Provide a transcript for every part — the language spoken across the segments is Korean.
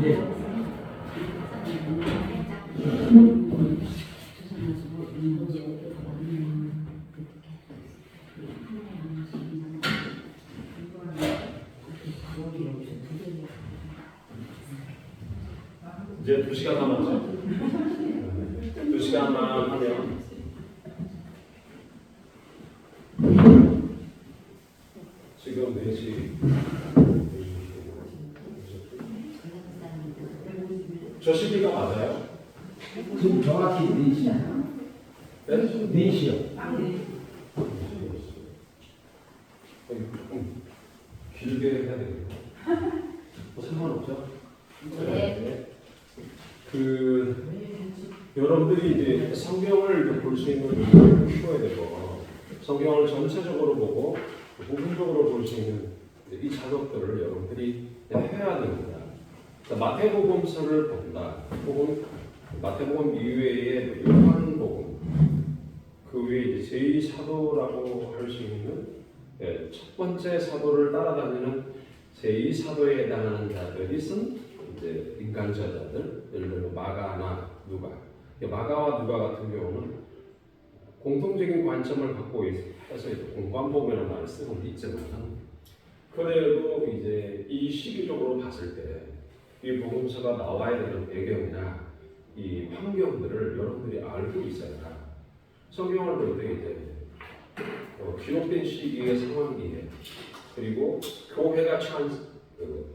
예. 이제 2시간 남았죠? 2시간만 하면 지금 4시. 저 시기가 맞아요? 지금 정확히 4시요. 네? 4시요. 조금 길게 해야 되겠네요. 뭐 상관없죠? 네. 여러분들이 이제 성경을 볼 수 있는 눈을 키워야 되고, 성경을 전체적으로 보고 부분적으로 볼 수 있는 이 작업들을 여러분들이 해야 됩니다. 마태복음서를 본다, 혹은 마태복음 이외에 요한복음, 그 외에 이제 제2사도라고 할 수 있는 첫 번째 사도를 따라다니는 제2사도에 해당하는 자들이 쓴 이제 인간 저자들, 예를 들어 마가나 누가, 마가와 누가 같은 경우는 공통적인 관점을 갖고 해서 공관복음이라는 말을 쓰고 있지만, 그래도 이제 이 시기적으로 봤을 때 이 복음서가 나와야 되는 배경이나 이 환경들을 여러분들이 알고 있어야 한다. 성경을 볼 때 이제 기록된 시기의 상황이에, 그리고 교회가 처한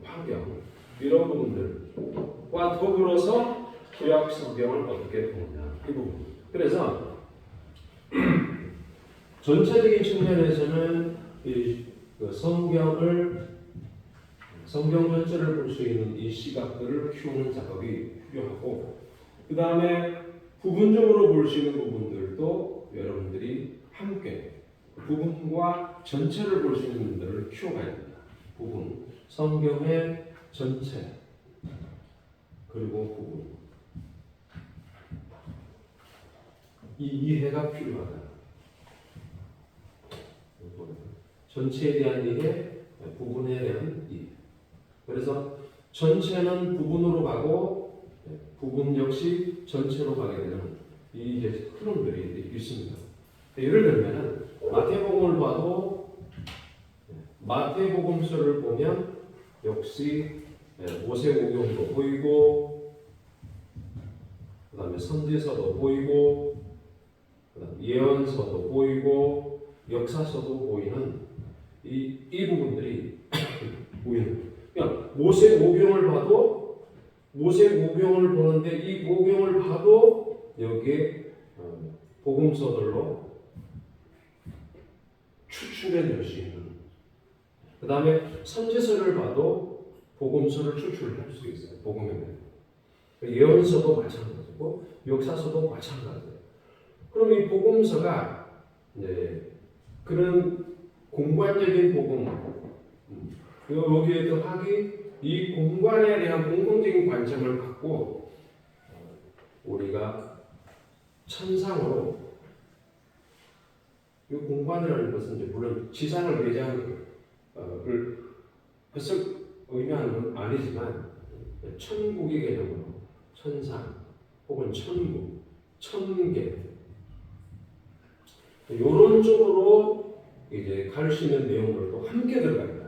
환경, 이런 부분들과 더불어서 구약 성경을 어떻게 보느냐, 이 부분. 그래서 전체적인 측면에서는 이 성경 전체를 볼 수 있는 이 시각들을 키우는 작업이 필요하고, 그 다음에 부분적으로 볼 수 있는 부분들도 여러분들이 함께 부분과 전체를 볼 수 있는 부분들을 키워가야 됩니다. 부분, 성경의 전체, 그리고 부분, 이 이해가 필요하다. 전체에 대한 이해, 부분에 대한 이해. 그래서 전체는 부분으로 가고 부분 역시 전체로 가게 되는 이 흐름들이 있습니다. 예를 들면 마태복음을 봐도 마태복음서를 보면 역시 모세오경도 보이고, 그 다음에 선지서도 보이고, 그다음에 예언서도 보이고, 역사서도 보이는 이 부분들이 보이는. 그러니까 모세오경을 봐도, 모세오경을 보는데 이 오경을 봐도 여기에 복음서들로 추출해낼 수 있는. 그 다음에 선지서를 봐도 복음서를 추출할 수 있어요. 복음에. 예언서도 마찬가지고 역사서도 마찬가지예요. 그럼 이 복음서가 그런 공관적인 복음, 여기에 더하기 이 공간에 대한 공통적인 관점을 갖고 우리가 천상으로, 이 공간이라는 것은 이제 물론 지상을 배제하는 것을 의미하는 건 아니지만, 천국의 개념으로 천상 혹은 천국, 천계, 이런 쪽으로 이제 갈 수 있는 내용들도 함께 들어갑니다.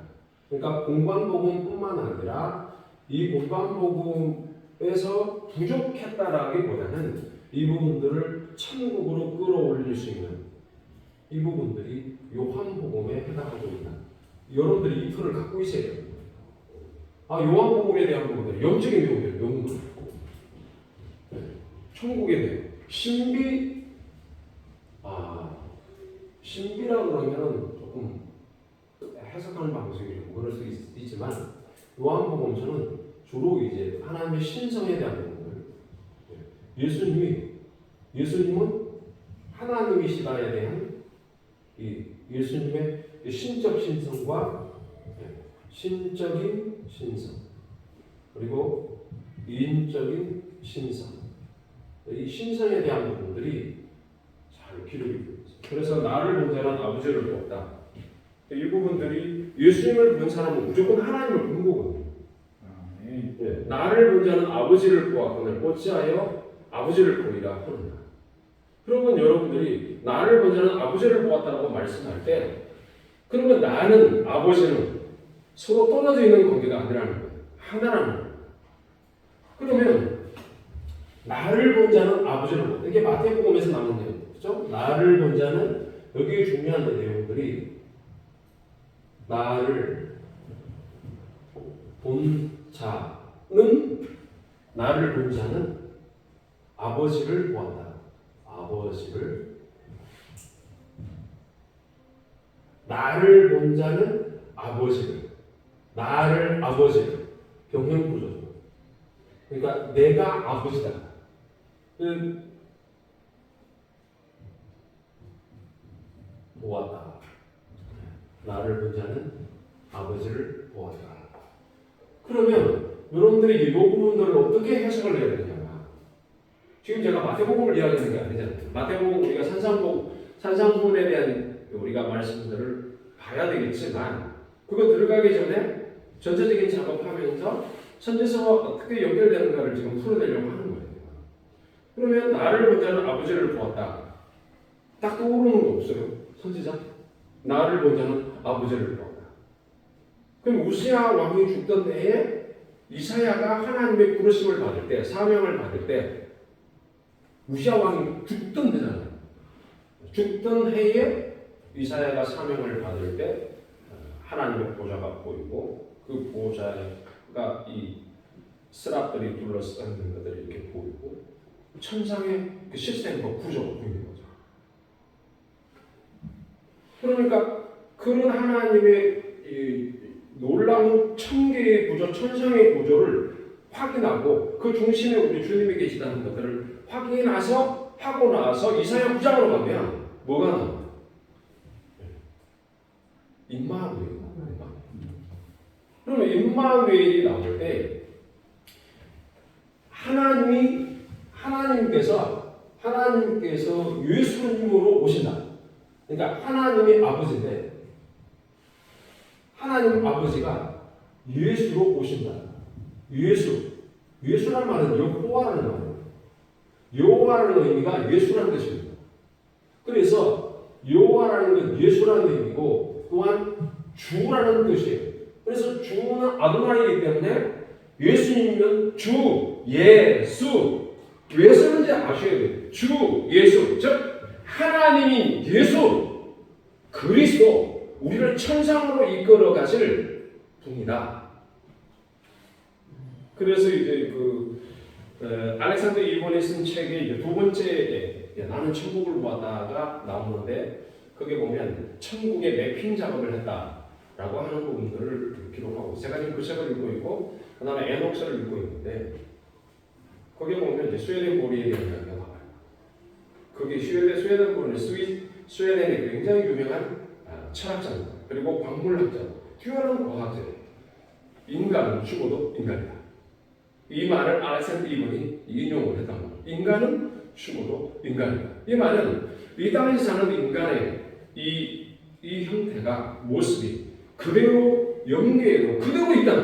그러니까 공관복음뿐만 아니라 이 공관복음에서 부족했다라기보다는 이 부분들을 천국으로 끌어올릴 수 있는 이 부분들이 요한복음에 해당하고 있다. 여러분들이 이 틀을 갖고 있어야 됩니다. 요한복음에 대한 부분들, 영적인 부분들 너무 많고, 천국에 대한 신비라고 그러면 조금 해석하는 방식이 좀 그럴 수 있지만, 요한복음서는 주로 이제 하나님의 신성에 대한 부분들, 예수님은 하나님이시다에 대한 이 예수님의 신적 신성과 신적인 신성, 그리고 인적인 신성, 이 신성에 대한 부분들이 잘 기록이 되어 있습니다. 그래서 나를 본 자는 아버지를 보았다. 이 부분들이 예수님을 본 사람은 무조건 하나님을 본 거거든요. 네. 나를 본 자는 아버지를 보았거늘 어찌하여 아버지를 보이라 하느냐. 그러면 여러분들이 나를 본 자는 아버지를 보았다고 말씀할 때 그러면 나는 아버지는 서로 떨어져 있는 관계가 아니라는 거예요. 하나라는 거예요. 그러면 나를 본 자는 아버지를 보았다. 이게 마태복음에서 나오는 내용. 그렇죠? 나를 본 자는 여기에 중요한 내용들이 나를 본 자는 나를 본 자는 아버지를 보았다. 아버지를 나를 본 자는 아버지를 나를 아버지를 병행구조죠. 그러니까 내가 아버지다. 보았다. 나를 본 자는 아버지를 보았다. 그러면 여러분들이 이 부분들을 어떻게 해석을 해야 되냐? 지금 제가 마태복음을 이야기하는 게 아니잖아요. 마태복음 우리가 산상수훈에 대한 우리가 말씀들을 봐야 되겠지만 그거 들어가기 전에 전체적인 작업하면서 선지서와 어떻게 연결되는가를 지금 풀어내려고 하는 거예요. 그러면 나를 본 자는 아버지를 보았다. 딱 떠오르는 거 없어요? 선지자? 나를 본 자는 아버지를 보았다. 그럼 우시야 왕이 죽던 해에 이사야가 하나님의 부르심을 받을 때, 사명을 받을 때 우시야 왕이 죽던 해잖아요. 죽던 해에 이사야가 사명을 받을 때 하나님의 보좌가 보이고 그 보좌가 이 스랍들이 둘러싸는 것들이 이렇게 보이고 천상의 그 시스템과 구조가 보이는 거죠. 그러니까 그런 하나님의 이 놀라운 천개의 구조, 천상의 구조를 확인하고 그 중심에 우리 주님이 계시다는 것들을 하고 나서 이사야 9장으로 가면 뭐가 나와요? 임마누엘. 그러면 임마누엘이 나올 때 하나님께서 예수님으로 오신다. 그러니까 하나님이 아버지인데 하나님 아버지가 예수로 오신다. 예수란 말은 여호와라는 말이에요. 여호와라는 의미가 예수라는 뜻입니다. 그래서 여호와라는 건 예수라는 의미고 또한 주라는 뜻이에요. 그래서 주는 아도나이이기 때문에 예수님은 주, 예수. 왜 쓰는지 아셔야 돼요. 주, 예수. 즉 하나님인 예수, 그리스도, 우리를 천상으로 이끌어 가실 분이다. 그래서 이제 알렉산더 일본이 쓴 책의 이제 두 번째 나는 천국을 보았다가 나오는데 거기에 보면 천국의 매핑 작업을 했다라고 하는 부분들을 기록하고 제가 지금 그 책을 읽고 있고 그 다음에 에녹스를 읽고 있는데 거기에 보면 이제 스웨덴 고리에 대한 이야기가 나와요. 그게 스웨덴 고리는 스웨덴의 굉장히 유명한 철학자입니다. 그리고 광물학자, 뛰어난 과학자예요. 인간은 죽어도 인간이다. 이 말을 알렉산더 이번이 인용을 했단 말이에요. 인간은 죽어도 인간이다. 이 말은 이 땅에서 사는 인간의 이 형태가 모습이 그대로 영계에도 그대로 있다는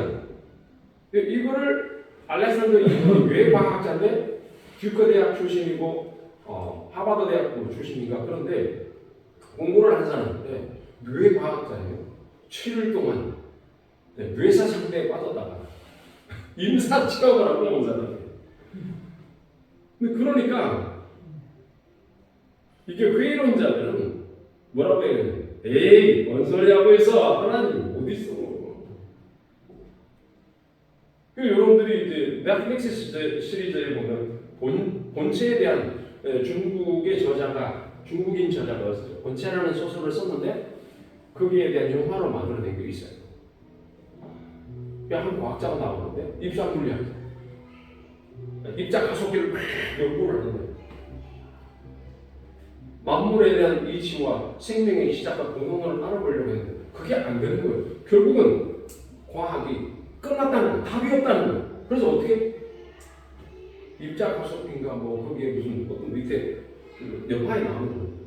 거예요. 이거를 알렉산더 이번이 왜 과학자인데 듀크 대학 출신이고 하버드 대학 출신인가 그런데 공부를 한 사람인데 뇌 과학자예요. 7일 동안 뇌사 상태에 빠졌다가 임사 취업을 하고 온 사람이에요. 근데 그러니까 이게 회의론자들은 뭐라고 해요? 에이, 뭔 소리 하고 있어? 하나님 어디 있어? 여러분들이 이제 넷플릭스 시리즈에 보면 본체에 대한 중국인 저자가 본체라는 소설을 썼는데 거기에 대한 영화로 만들어낸 게 있어요. 한 과학자가 나오는데 입자 물리학자, 입자 가속기를 연구를 하는데 만물에 대한 이치와 생명의 시작과 공동론을 알아보려고 했는데 그게 안 되는 거예요. 결국은 과학이 끝났다는 거예요. 답이 없다는 거예요. 그래서 어떻게 입자 가속기인가 거기에 무슨 어떤 밑에 연파에 나오는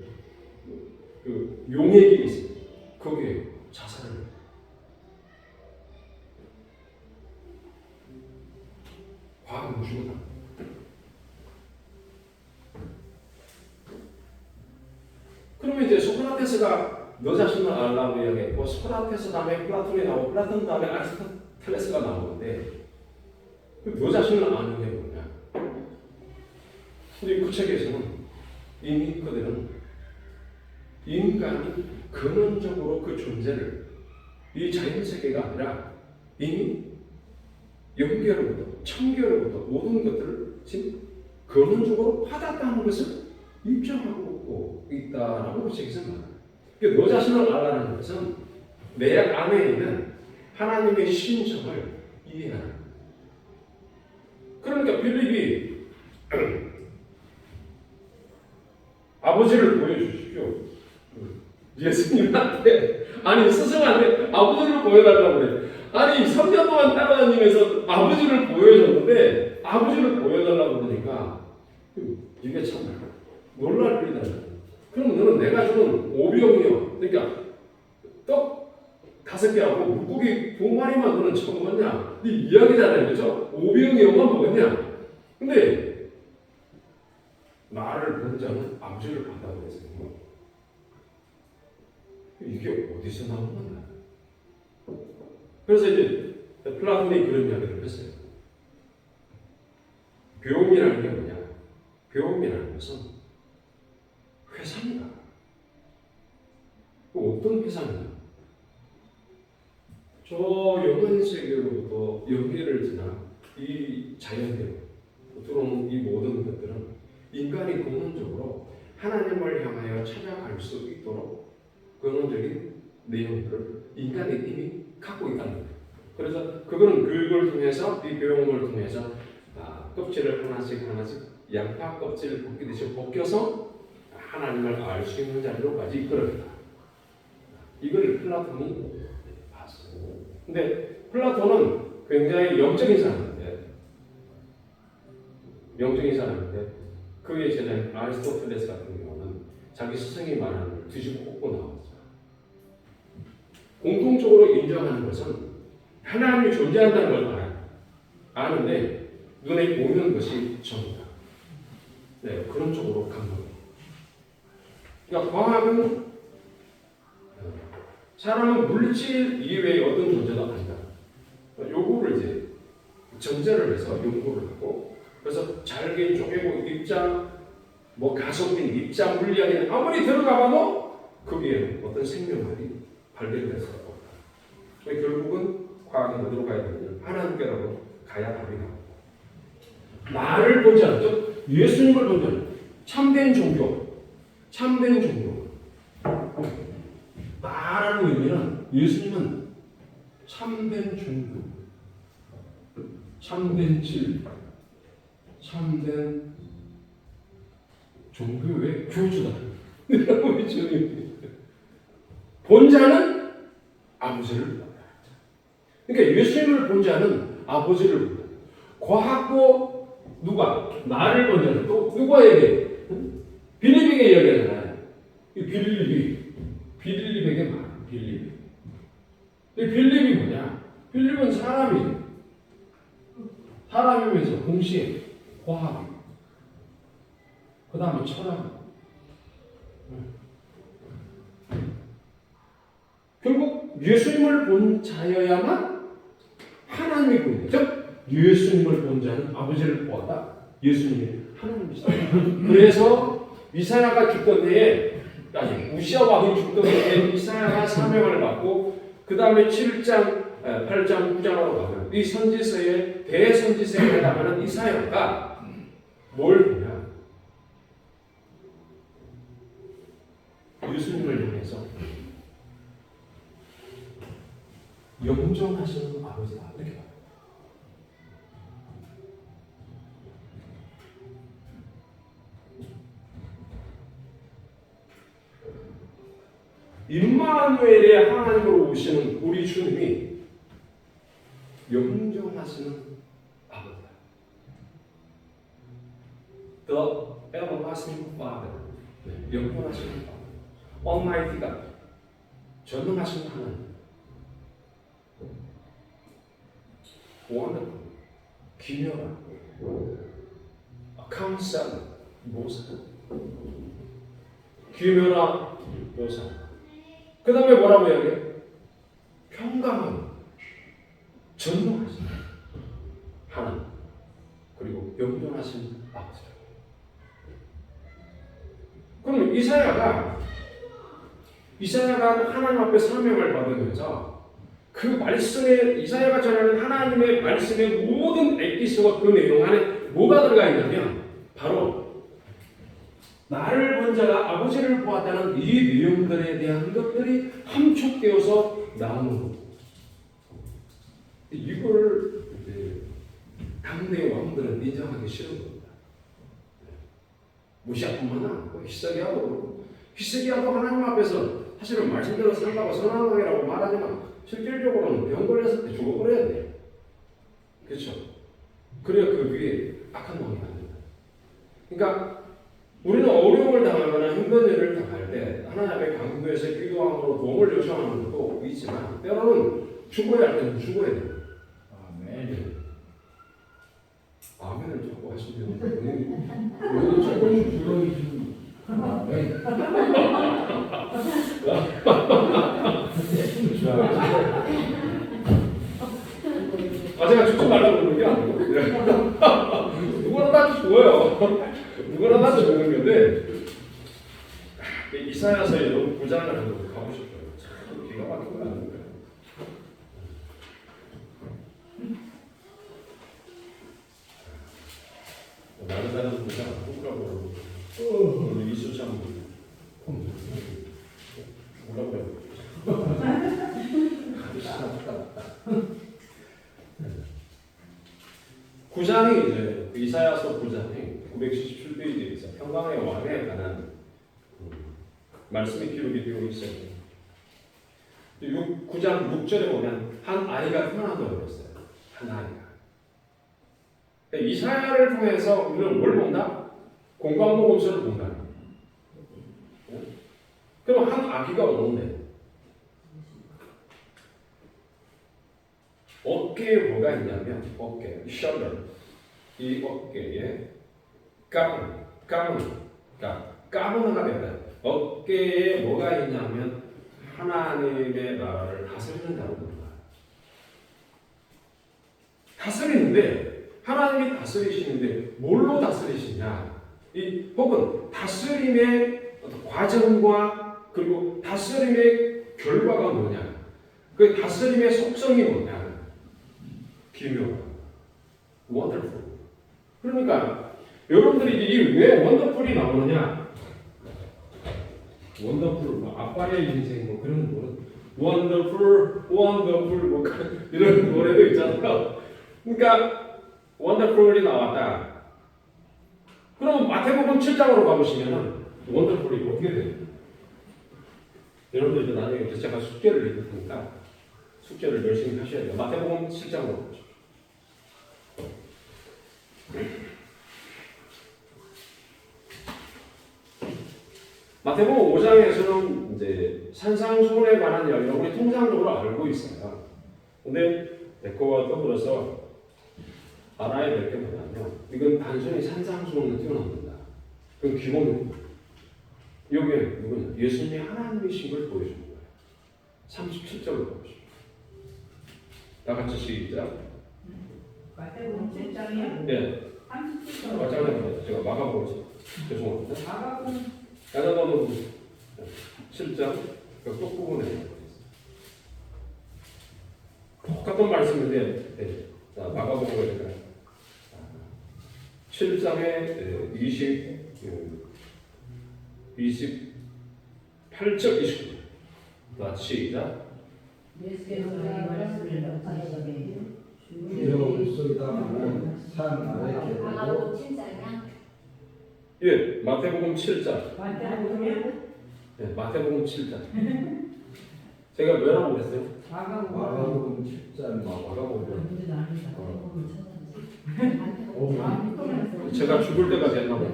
그러면 이제 소크라테스가 너 자신을 알라고 이야기했고, 소크라테스 다음에 플라톤이 나오고, 플라톤 다음에 아리스토텔레스가 나오는데, 너 자신을 아는 게 뭐냐? 근데 그 책에서는 이미 그들은 인간이 근원적으로 그 존재를 이 자연세계가 아니라 이미 영계로부터 천계로부터 모든 것들을 지금 근원적으로 받았다는 것을 입증하고 있다라고 그 책에서 말합니다. 그러니까 너 자신을 알라는 것은 내 안에 있는 하나님의 신성을 이해하는 거예요. 그러니까 빌립이 아버지를 보여주십시오. 예수님한테 아니 스승한테 아버지를 보여달라고 그래. 아니 3년 동안 따라다니면서 아버지를 보여줬는데 아버지를 보여달라고 그러니까 이게 참 놀랄 일이다. 그럼 너는 내가 주는 오병이요. 그러니까 떡 5개하고 물고기 2마리만 너는 처음 먹었냐? 네 이야기잖아요, 그렇죠? 오병이어만 먹었냐? 근데 나를 본 자는 아버지를 본다고 했어요. 이게 어디서 나온 건가? 그래서 이제 플라톤이 그런 이야기를 했어요. 배움이라는 게 뭐냐? 배움이라는 것은 회상이다. 어떤 회상이냐? 저 영원 세계로부터 영계를 지나 이 자연계로 들어오는 이 모든 것들은 인간이 근원적으로 하나님을 향하여 찾아갈 수 있도록 근원적인 내용들을 인간이 이미 갖고 있다는 거예요. 그래서 그거는 교육을 통해서 이 배움을 통해서 껍질을 하나씩 양파 껍질을 벗기듯이 벗겨서 하나님을 알 수 있는 자리로까지 이끌어간다. 이걸 플라톤이 봤어요. 근데 플라톤은 굉장히 영적인 사람인데 그의 제자인 아리스토텔레스 같은 경우는 자기 스승이 말하는 걸 뒤집고 엎고 나왔어요. 공통적으로 인정하는 것은 하나님이 존재한다는 걸 알아요. 아는데 눈에 보이는 것이 전부다. 네, 그런 쪽으로 간 거예요. 그러니까 과학은 사람은 물질 이외의 어떤 존재도 아니다. 요거를 이제 전제를 해서 연구를 하고 그래서 잘게 쪼개고 입자 가속빈 입자 물리학에 아무리 들어가봐도 거기에 어떤 생명들이 발견될 수가 없다. 결국은 과학이 어디로 가야 되느냐? 하나님께로 가야 답이 나옵니다. 나를 보지 않죠? 예수님을 보지 않죠? 참된 종교. 나라는 의미는 예수님은 참된 종교, 참된 질, 참된 종교의 교주다. 본 자는 아버지를 본다. 그러니까 예수님을 본 자는 아버지를 본다. 과학도 누가? 나를 본 자는 또 누구에게? 빌립에게 이야기하잖아요. 이 빌립에게 말해. 빌립이 뭐냐? 빌립은 사람이에요. 사람이면서 동시에 과학이고 그 다음에 철학이고 결국 예수님을 본 자여야만 하나님이 보인다. 즉 예수님을 본 자는 아버지를 보았다. 예수님이 하나님이시다. 그래서 이사야가 죽던 해에 우시아 왕이 죽던 해에 이사야가 사명을 받고 그 다음에 7장, 8장, 9장으로 가면 이 선지서의 대선지서에 해당하는 이사야가 뭘 보냐? 예수님을 향해서 영존하시는 아버지다 이렇게 봐요. 임마누엘의 하나님으로 오시는 우리 주님이 영존하시는 아버지다. The everlasting Father. 영존하시는 아버지. Almighty God. 전능하신 하나님. wonderful. 기묘한. Counselor. 모사. 귀묘나 묘사. 그 다음에 뭐라고 이야기해? 평강한, 전능하신 하나님, 그리고 영존하신 아버지. 그럼 이사야가 하나님 앞에 사명을 받으면서 그 말씀에 이사야가 전하는 하나님의 말씀의 모든 에피소드와 그 내용 안에 뭐가 들어가 있냐면 바로 나를 본 자가 아버지를 보았다는 이 내용들에 대한 것들이 함축되어서 나오는 거고, 이걸 당대 왕들은 인정하기 싫은 겁니다. 모시아뿐만 아니고 히스기야도 하나님 앞에서 사실은 말씀대로 산다고 선한 왕이라고 말하지만 실질적으로는 병 걸렸을 때 죽어버려야 돼요. 그렇죠? 그래야 그 위에 악한 왕이 안 된다. 그러니까 우리는 어려움을 당하거나 힘든 일을 당할 때 하나님 앞에 강구해서 기도함으로 도움을 요청하는 것도 있지만 때로는 죽어야 할 때는 죽어야 돼요. 아멘. 아멘을 자꾸 하시면 오늘 조금 부러우시는. 아멘. 제가 죽지 말라고 그러는 게 아니고 누구나 다 죽어요. 누구나 다 죽는 건데 이사야서 여러분 9장을 한번 가보실까요? 참 기가 막히게 하는 거예요. 다른 사람은 9장 누구라고 그러고 우리 이수장 뭐라고 해요? 구장이 이제 이사야서 9장이 977페이지에 있어 평강의 왕에 관한 말씀이 기록이 되어 있어요. 9장 6절에 보면 한 아이가 태어나고 그랬어요. 한 아이가. 이사야를 통해서 우리는 뭘 본다? 공관복음서를 본다. 그럼 한 아기가 오는데 어깨에 뭐가 있냐면 어깨, shoulder, 이 어깨에 까문화가 된다. 어깨에 뭐가 있냐면 하나님의 나라를 다스리는 자로 본다. 다스리는데 하나님이 다스리시는데 뭘로 다스리시냐? 혹은 다스림의 과정과 그리고 다스림의 결과가 뭐냐? 그 다스림의 속성이 뭐냐? 기묘, 원더풀. 그러니까 여러분들이 왜 원더풀이 나오느냐? 원더풀, 아빠의 인생 뭐 그런 노래, 원더풀 뭐 이런 노래도 있잖아요. 그러니까 원더풀이 나왔다. 그럼 마태복음 7장으로 가보시면 원더풀이 어떻게 돼요? 여러분들 나중에 제가 숙제를 읽을 테니까 숙제를 열심히 하셔야 돼요. 마태복음 7장으로 보죠. 마태복음 5장에서는 이제 산상수훈에 관한 이야기를 우리 통상적으로 알고 있어요. 근데 백호와 더불어서 알아야 될 게 뭐냐면 이건 단순히 산상수훈을 뛰어넘는다. 그건 기본입니다. 여기에 누구냐? 예수님이 하나님이신 걸 보여주는 거예요. 37절로 보십시오. 다 같이 시작. 마태복음 7장에 네. 37절. 맞잖아요. 제가 마가복음 죄송합니다. 마가복음 마가복음 7장 그 끝부분에 똑같은 말씀인데 네. 자, 마가복음 7장에 28절 29절. 자, 시작. 예수께서 이 말씀을 하시되 되어올소이다 하는 산 아래 계곡. 마가복음 7장이야? 예, 마태복음 7장. 마태복음 네, 마태복음 7장. 제가 뭐라고 그랬어요? 마가복음 7장. 마가복음. 마가복음 제가 죽을 때까지 했나 봐요.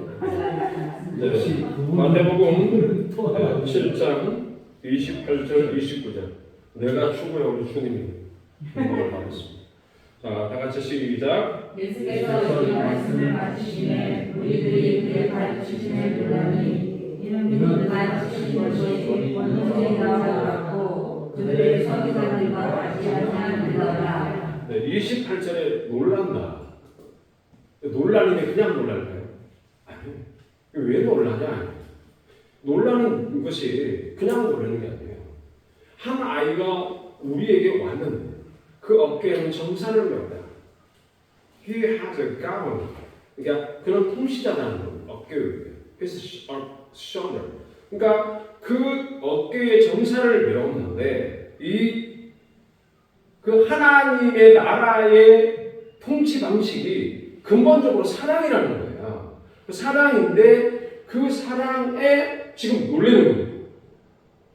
역시 네. 그분은 마태복음 또 하나 7장 28절 29절. 내가 추구해 우리 주님이 영광을 받았습니다. 자, 다 같이 시작. 예수께서 이 말씀을 마치시매 우리들이 그의 가르치심에 놀라니 이는 하신 것이 원수이라고 그들의 서기관들과 같이 하시느니라. 네, 28절에 놀란다. 논란이네 그냥 놀랄까요? 아니요. 왜 놀라냐? 놀라는 것이 그냥 놀라는 게 아니에요. 한 아이가 우리에게 왔는데 그 어깨에는 정사를 메었다. He has a gown. 그러니까 그런 통치자라는 거. 어깨에 his shoulder. 그러니까 그 어깨에 정사를 메었는데 그 하나님의 나라의 통치 방식이 근본적으로 사랑이라는 거예요. 그 사랑인데 그 사랑에 지금 놀라는 거예요.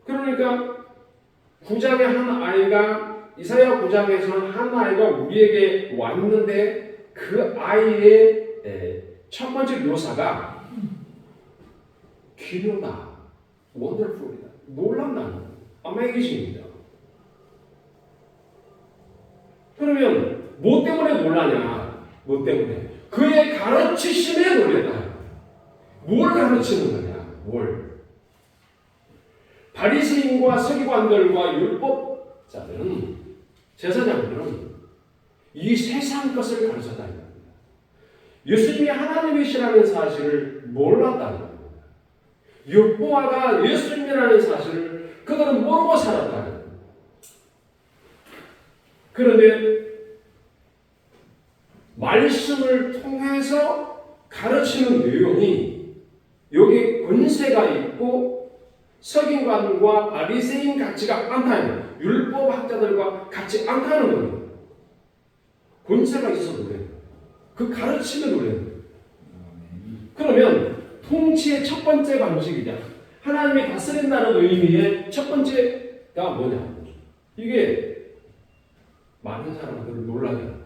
그러니까 9장의 한 아이가 이사야 9장에서는 한 아이가 우리에게 왔는데 그 아이의 첫 번째 묘사가 기묘다, 원더풀이다, 놀랍다, 어메이징이다. 그러면 뭐 때문에 놀라냐? 뭐 때문에? 그의 가르치심에 놀랬다. 뭘 가르치는 거냐? 뭘? 바리새인과 서기관들과 율법자들은 제사장들은 이 세상 것을 가르쳤다는 겁니다. 예수님이 하나님이시라는 사실을 몰랐다는 겁니다. 여호와가 예수님이라는 사실을 그들은 모르고 살았다는 겁니다. 그런데 말씀을 통해서 가르치는 내용이 여기 권세가 있고 서기관과 바리새인 같지가 않다는, 율법학자들과 같지 않다는 겁니다. 권세가 있어서 놀라는 거예요. 그 가르침에 놀라는 거예요. 그러면 통치의 첫 번째 방식이냐, 하나님이 다스린다는 의미의 첫 번째가 뭐냐, 이게 많은 사람들을 놀라게 합니다.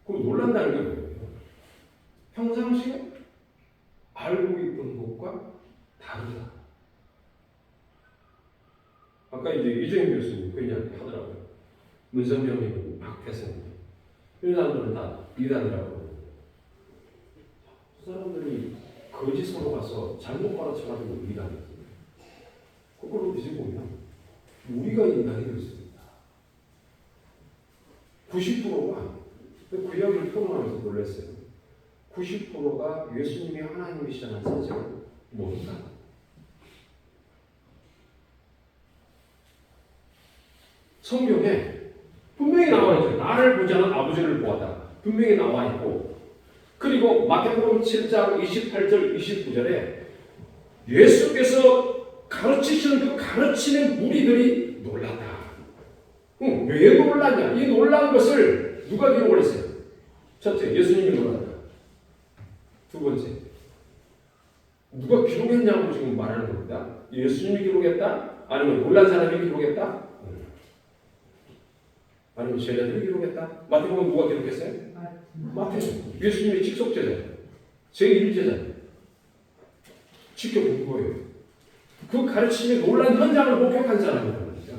그럼 놀란다는 게 뭐예요? 평상시에 알고 있던 것과 다르다. 아까 이제 이재용 교수님 그 이야기 하더라고요. 문선명이고 박태선 이런 사람들은 다 이단이라고. 그 사람들이 거짓으로 가서 잘못 가르쳐가지고 이단이었어요. 그걸로 뒤집으면 우리가 인간이 될 수 있다. 90%가 그 이야기를 토론하면서 놀랐어요. 90%가 예수님이 하나님이시라는 사실을 모른다. 성경에 분명히 나와 있죠. 나를 보지 않은 아버지를 보았다. 분명히 나와 있고, 그리고 마태복음 7장 28절 29절에 예수께서 가르치시는 그 가르치는 무리들이 놀랐다. 왜 놀랐냐? 이 놀란 것을 누가 기록을 했어요? 첫째, 예수님이 놀랐다. 두 번째, 누가 기록했냐고 지금 말하는 겁니다. 예수님이 기록했다? 아니면 놀란 사람이 기록했다? 아니면 제자들이 기록했다? 마태복음 누가 기록했어요? 마태는 예수님의 직속 제자예요. 제1제자예요. 지켜본 거예요. 그 가르침에 놀란 현장을 목격한 사람이라는 거죠.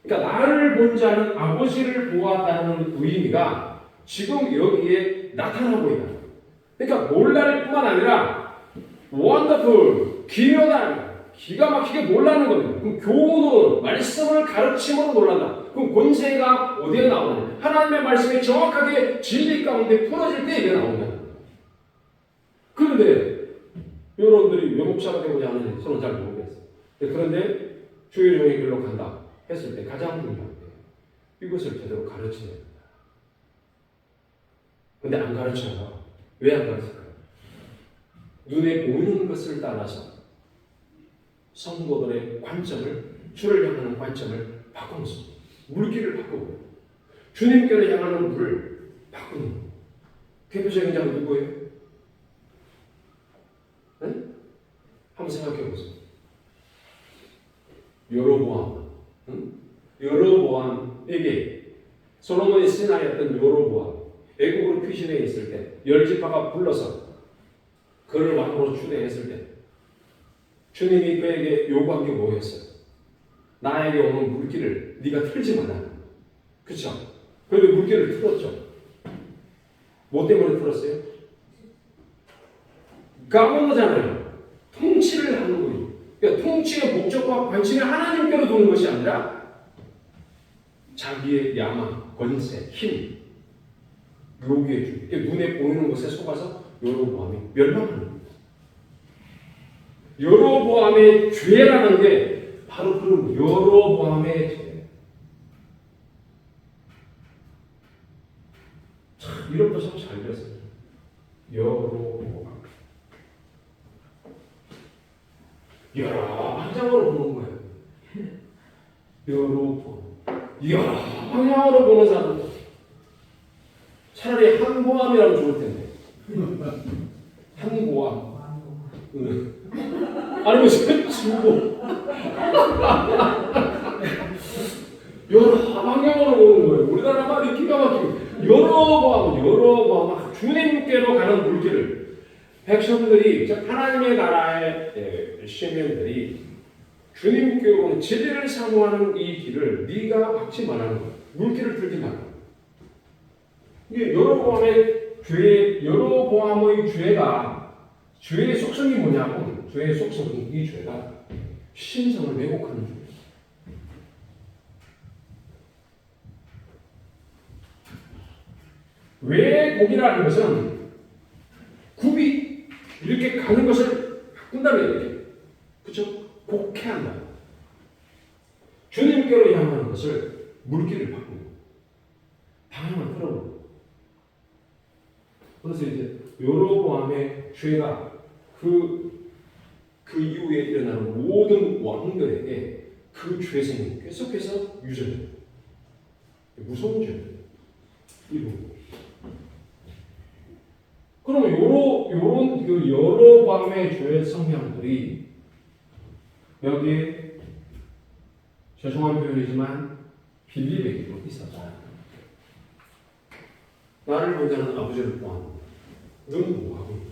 그러니까 나를 본 자는 아버지를 보았다는 의미가 지금 여기에 나타나고 있다. 그러니까 놀랄 뿐만 아니라 원더풀, 기묘다, 기가 막히게 놀라는 겁니다. 그럼 교훈으로, 말씀을 가르침으로 놀란다. 그럼 권세가 어디에 나오느냐? 하나님의 말씀이 정확하게 진리 가운데 풀어질 때 이게 나오냐? 그런데 여러분들이 왜 목사가 되고자 하는지 저는 잘 모르겠어요. 그런데 주의 종의 길로 간다 했을 때 가장 중요한 게 이것을 제대로 가르쳐야 됩니다. 근데 안 가르쳐요. 왜 안 가르쳐요? 눈에 보이는 것을 따라서 성도들의 관점을, 주를 향하는 관점을 바꾸면서 물길을 바꾸고 주님께로 향하는 물을 바꾸는 거예요. 대표적인 자가 누구예요? 네? 한번 생각해 보세요. 여로보암. 여로보암에게 솔로몬이 신하였던 여로보암, 애국으로 피신해 있을 때 10지파가 불러서 그를 왕으로 추대했을 때 주님이 그에게 요구한 게 뭐였어요? 나에게 오는 물길을 네가 틀지 마라. 그렇죠? 그런데 물길을 틀었죠. 뭐 때문에 틀었어요? 가문이잖아요. 통치를 하는 거예요. 그러니까 통치의 목적과 관심이 하나님께로 도는 것이 아니라 자기의 야망, 권세, 힘, 요기의 주, 눈에 보이는 것에 속아서 여로보암이 멸망하는 겁니다. 여로보암의 죄라는 게 바로 그런 여로보암의 죄. 참 이런 거 참 잘 들었어요. 여로보암. 여러 방향으로 보는 거예요. 여로보암. 여러 방향으로 보는 사람. 차라리 한보암이라면 좋을 텐데. 한보암. 아니면 진보. 여러 방향으로 보는 거예요. 우리나라 말이 기가 막히고 여러 주님께로 가는 물길을 백성들이 즉 하나님의 나라의 시민들이 주님께로 오는 진리를 사모하는 이 길을 네가 막지 말라는 거예요. 물길을 들지 말라. 이게 여로보암의 죄가 죄의 속성이 뭐냐면 죄의 속성이 이 죄가 신성을 왜곡하는 죄예요. 왜곡이라는 것은 굽이 이렇게 가는 것을 바꾼다는 얘기예요. 그렇죠? 곡해한다. 주님께로 향하는 것을 물길을 바꾸는 방향을 틀어버려. 그래서 이제 여로보암의 죄가 그 이후에 일어나는 모든 왕들에게 그 죄성이 계속해서 유전돼요. 무서운 죄예요. 이 부분. 그러면 요런 그 여로보암의 죄 성향들이 여기에 죄송한 표현이지만 빌립에게도 있었다. 나를 본다는 아버지를 보았는데 너는 뭐하고 있냐.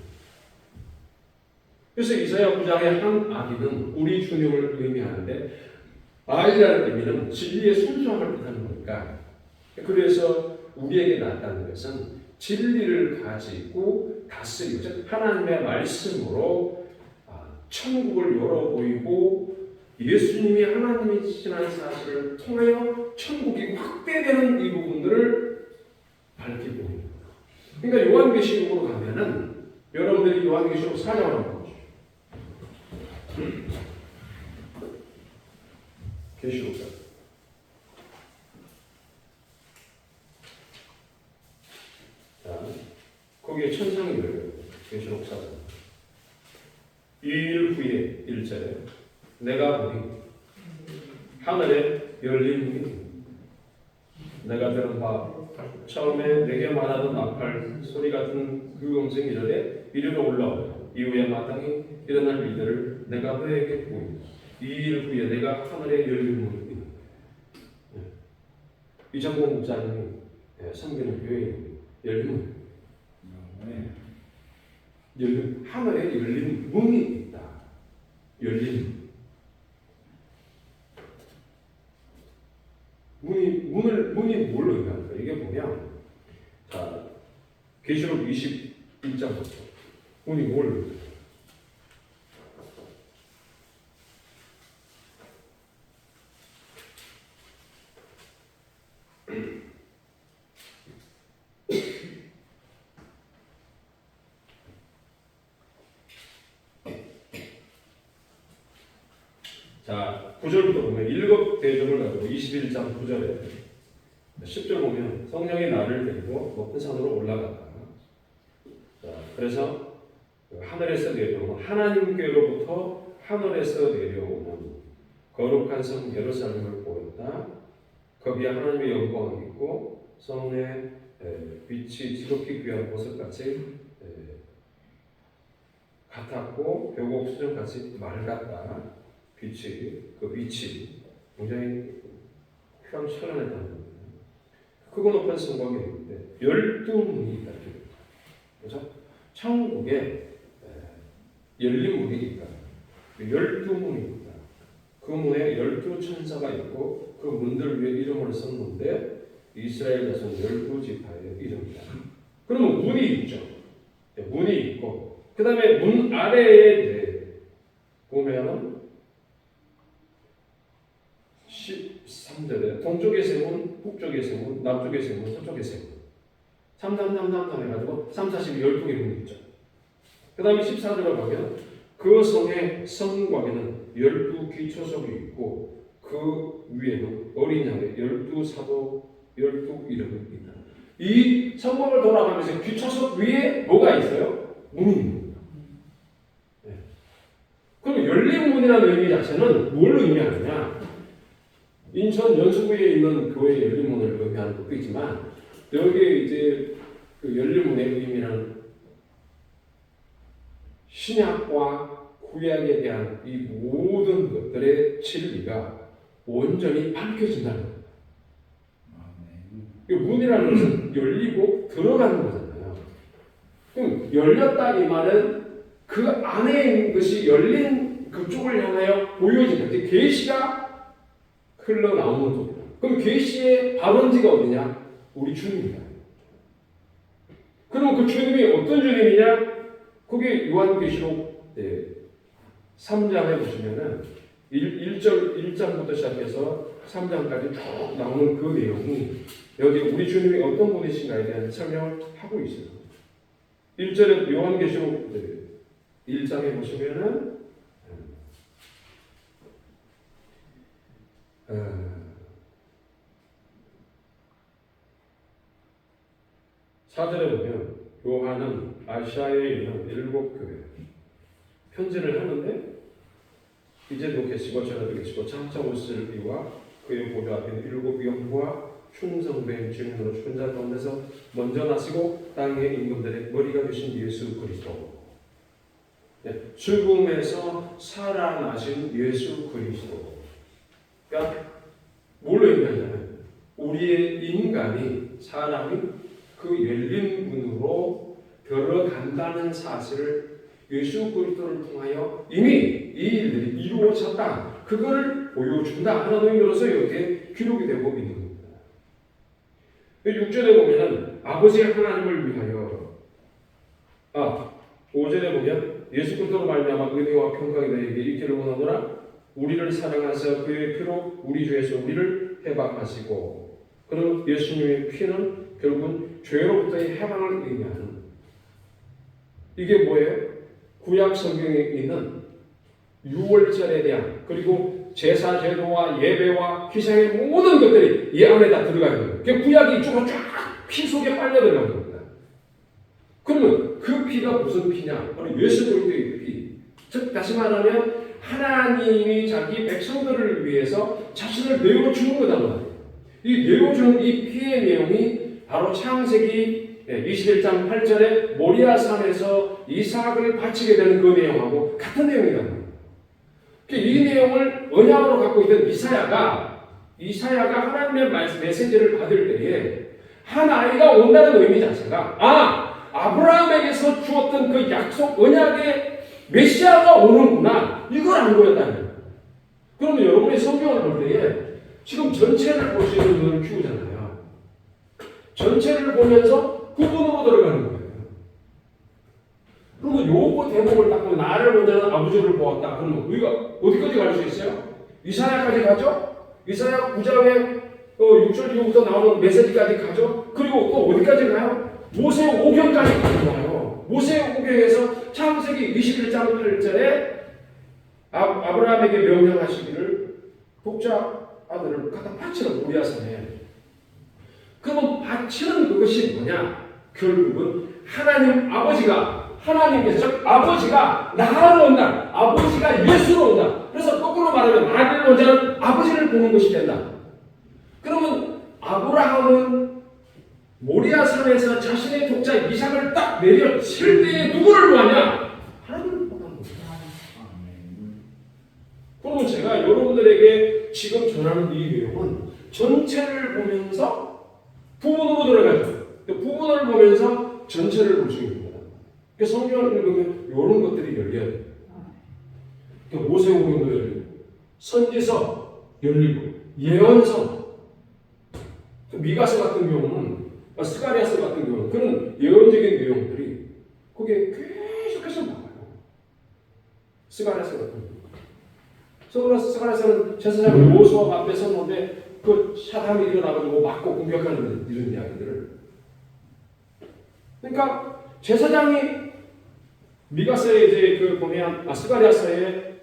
그래서 이사야 9장의 한 아기는 우리 주님을 의미하는데 아이라는 의미는 진리의 순수함을 뜻하는 거니까 그래서 우리에게 나타나는 것은 진리를 가지고 다스리고 즉 하나님의 말씀으로 천국을 열어 보이고 예수님이 하나님이시라는 사실을 통하여 천국이 확대되는 이 부분들을 밝히고 있는 거예요. 그러니까 요한계시록으로 가면은 여러분들이 요한계시록 4장을 한번 보죠. 계시록사. 자, 거기에 천상이 열려요. 계시록 4장. 2일 후에 1절에 내가 보니 하늘에 열린 문이 내가 들은 바 처음에 내게 말하던 나팔 소리 같은 그 음성이 이리로 올라오고 이후에 마땅히 일어날 일들을 내가 너에게 보인다. 2일 후에 내가 하늘에 열린 문이 있다. 이장공 목사님이 섬기는 교회에 열린 문, 열린 하늘에 열린 문이 있다. 열린 문이 뭘 의미합니까? 이게 보면 자 계시록 21장 보죠. 문이 뭘 의미합니까? 자, 9절부터 보면 일곱 대접을 가지고 21장 9절에 10절 보면 성령이 나를 데리고 높은 산으로 올라갔다. 자, 그래서 하늘에서 내려오는 하나님께로부터 하늘에서 내려오는 거룩한 성 예루살렘을 보였다. 거기에 하나님의 영광이 있고 성의 빛이 지극히 귀한 보석같이 같았고 벽옥 수정같이 맑았다. 빛이 굉장히 휘황찬란했다는 겁니다. 크고 높은 성곽이 있는데 12문이 있다. 그렇죠? 천국에 열린 문이 있다. 12문이 있다. 그 문에 12천사가 있고 그 문들 위에 이름을 썼는데 이스라엘 자손 12지파의 이름이다. 그러면 문이 있죠. 문이 있고 그 다음에 문 아래에 이제 보면은 13절에 동쪽의 세문, 북쪽의 세문, 남쪽의 세문, 서쪽의 세문 3 해가지고 3, 40, 12개 문이 있죠. 그 다음에 14절에 가면 그 성의 성곽에는 12기초석이 있고 그 위에는 어린 양의 12사도 12 이름이 있다. 이 성곽을 돌아가면서 기초석 위에 뭐가 있어요? 문이 있습니다. 네. 그럼 열린 문이라는 의미 자체는 뭘 의미하느냐? 인천 연수구에 있는 교회 열린 문을 의미하는 것도 있지만 여기에 이제 그 열린 문의 의미는 신약과 구약에 대한 이 모든 것들의 진리가 온전히 밝혀진다는 겁니다. 문이라는 것은 열리고 들어가는 거잖아요. 그럼 열렸다 이 말은 그 안에 있는 것이 열린 그쪽을 향하여 보여지는 계시가 흘러나오는 겁니다. 그럼 계시의 발원지가 어디냐? 우리 주님입니다. 그럼 그 주님이 어떤 주님이냐? 그게 요한계시록 3장에 보시면은 1장부터 시작해서 3장까지 쭉 나오는 그 내용이 여기 우리 주님이 어떤 분이신가에 대한 설명을 하고 있어요. 1절에 요한계시록 1장에 보시면은 4절에 보면 요한은 아시아에 있는 7교회 편지를 하는데 이제도 계시고 전에도 계시고 장차 오실 이와 그의 보좌 앞에 있는 7 영과 충성된 주님으로 죽은 자 가운데서 먼저 나시고 땅의 임금들의 머리가 되신 예수 그리스도. 죽음에서 살아나신 예수 그리스도. 그러니까 뭘로 얘기하냐면 우리의 인간이 사람이 그 열린 문으로 들어간다는 사실을 예수 그리스도를 통하여 이미 이 일들이 이루어졌다. 그걸 보여준다 하는 의미로서 이렇게 기록이 되고 있는 겁니다. 6절에 보면은 아버지 하나님을 위하여 5절에 보면 예수 그리스도로 말미암아 은혜와 평강이 너희에게 있기를 원하노라. 우리를 사랑하사 그의 피로 우리 주에서 우리를 해방하시고. 그럼 예수님의 피는 결국은 죄로부터의 해방을 의미하는 이게 뭐예요? 구약 성경에 있는 유월절에 대한 그리고 제사 제도와 예배와 희생의 모든 것들이 이 안에 다 들어가 있는 거예요. 구약이 이쪽으로 쫙 피 속에 빨려 들어가는 겁니다. 그러면 그 피가 무슨 피냐? 바로 예수 그리스도의 피. 즉 다시 말하면 하나님이 자기 백성들을 위해서 자신을 내어주는 거다 말이에요. 이 내어주는 이 피의 내용이 바로 창세기 21장 8절에 모리아산에서 이삭을 바치게 되는 그 내용하고 같은 내용이란 말이에요. 이 내용을 언약으로 갖고 있던 이사야가 하나님의 메시지를 받을 때에 한 아이가 온다는 의미 자체가 아브라함에게서 주었던 그 약속 언약의 메시아가 오는구나 이걸 안 보였다는 거예요. 그러면 여러분이 성경을 볼 때에 지금 전체를 볼 수 있는 눈을 키우잖아요. 전체를 보면서 구분으로 들어가는 거예요. 그러면 요거 대목을 딱 보면 나를 먼저는 아버지를 보았다. 그러면 우리가 어디까지 갈 수 있어요? 이사야까지 가죠? 이사야 9장에 6절 이후부터 나오는 메시지까지 가죠? 그리고 또 어디까지 가요? 모세의 오경까지 가요. 모세의 오경에서 창세기 21장 8절에 아브라함에게 명령하시기를 독자 아들을 갖다 바치는 모리아산에. 그러면 바치는 그것이 뭐냐? 결국은 하나님 아버지가 하나님께서 즉 아버지가 나를 온다. 아버지가 예수로 온다. 그래서 거꾸로 말하면 나를 온자는 아버지를 보는 것이 된다. 그러면 아브라함은 모리아산에서 자신의 독자 이삭을 딱 내려칠 때에 누구를 보았냐? 하나님을 보는 겁니다. 그러면 제가 여러분들에게 지금 전하는 이 내용은 전체를 보면서 부분으로 들어가죠. 부분을 보면서 전체를 볼 수 있는 겁니다. 성경을 읽으면 이런 것들이 열려요. 모세오경도 열리고 선지서 열리고 예언서 미가서 같은 경우는 스가랴서 같은 경우는 그런 예언적인 내용들이 거기에 계속해서 스가랴서는 제사장 여호수아 앞에 섰는데 그 사람이 일어나가지고 맞고 공격하는 이런 이야기들을. 그러니까 제사장이 미가서에 이제 그 보면 스가랴서에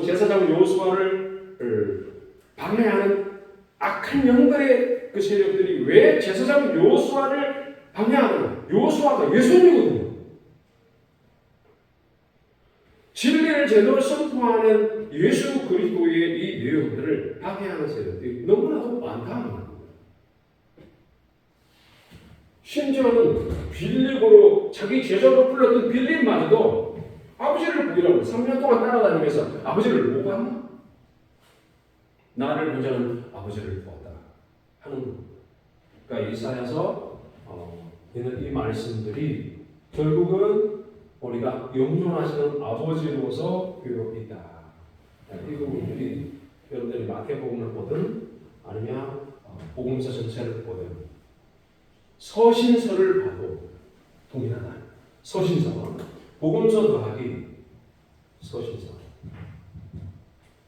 제사장 여호수아를 방해하는 악한 영들의 그 세력들이 왜 제사장 여호수아를 방해하느냐? 여호수아가 예수님이거든요. 진리를 제대로 선포하는 예수 그리스도의 이 내용들을 방해하는 세력들이 너무나도 많다는 겁니다. 심지어는 빌립으로 자기 제자로 불렀던 빌립마저도 아버지를 보이라고 3년 동안 따라다니면서 아버지를 못 봤나? 나를 보자는 아버지를 보았다 하는 겁니다. 그러니까 이사야서 이 말씀들이 결국은 우리가 영존하시는 아버지로서 교육이다. 이 부분들이 여러분들이 마태복음을 보든 아니면 복음서 전체를 보든 서신서를 봐도 동일하다. 서신서, 복음서 더하기 서신서,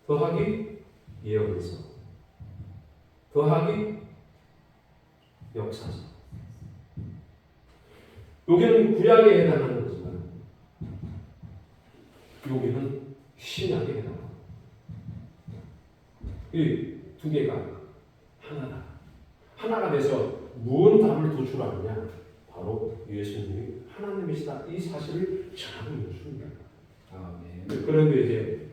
더하기 예언서, 더하기 역사서. 여기는 구약에 해당하는 거지만 여기는 신약에 해당합니다. 이 두 개가 하나다. 하나가 돼서 무슨 답을 도출하느냐? 바로 예수님이 하나님이시다. 이 사실을 전하는 것입니다. 그런데 이제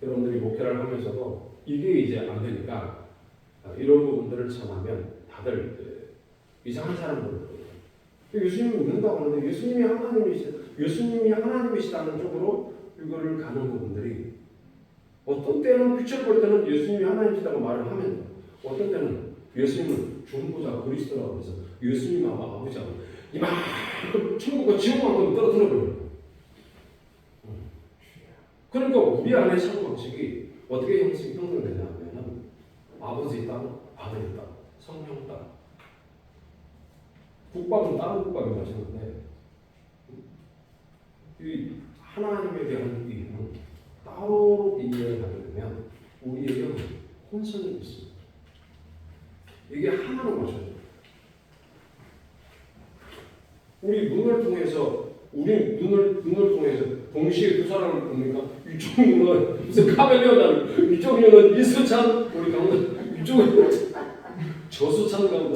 여러분들이 목회를 하면서도 이게 이제 안 되니까 이런 부분들을 전하면 다들 이상한 사람들을 예수님이 믿는다고 하는데 예수님이 하나님이시다는 쪽으로 이거를 가는 부분들이 어떤 때는 빛을 볼 때는 예수님이 하나님이시다고 말을 하면 어떤 때는 예수님은 중보자 그리스도라고 해서 예수님하고 아버지하고 이만큼 천국과 지옥만큼 떨어뜨려 버려요. 그러니까 우리 안에 사고방식이 어떻게 형성되냐 하면 아버지 땅, 아들 땅, 성령 땅. 국밥은 다른 국밥이 맛있는데 이 하나님에 대한 이해는 따로 이해를 하게 되면 우리에게 혼선이 있습니다. 이게 하나로 맞춰요. 우리 눈을 통해서 동시에 두 사람을 보니까 이쪽 눈은 무슨 카멜레온, 이쪽 눈은 이수찬, 우리 강원 이쪽은 저수찬 강원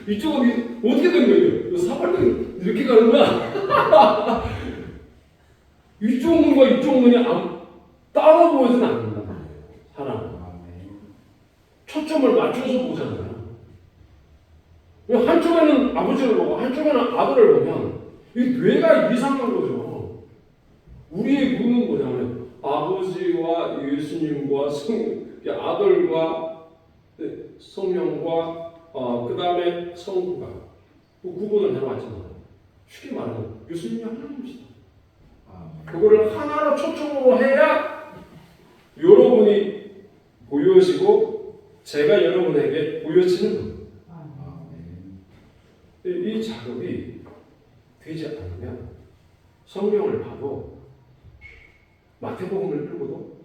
이쪽은 어떻게 된 거예요? 사발등 이렇게 가는 거야? 이쪽 눈과 이쪽 눈이 따로 보이진 않는단 말이에요. 하나는 초점을 맞춰서 보잖아요. 한쪽에는 아버지를 보고 한쪽에는 아들을 보면 이 뇌가 이상한 거죠. 우리의 눈은 뭐냐면 아버지와 예수님과 아들과 성령과 그 다음에 성부가 구분을 해놨지만 쉽게 말하면 예수님이 하나님이시다. 그거를 하나로 초점으로 해야 여러분이 보여지고 제가 여러분에게 보여지는 겁니다. 이 작업이 되지 않으면 성경을 봐도 마태복음을 읽어도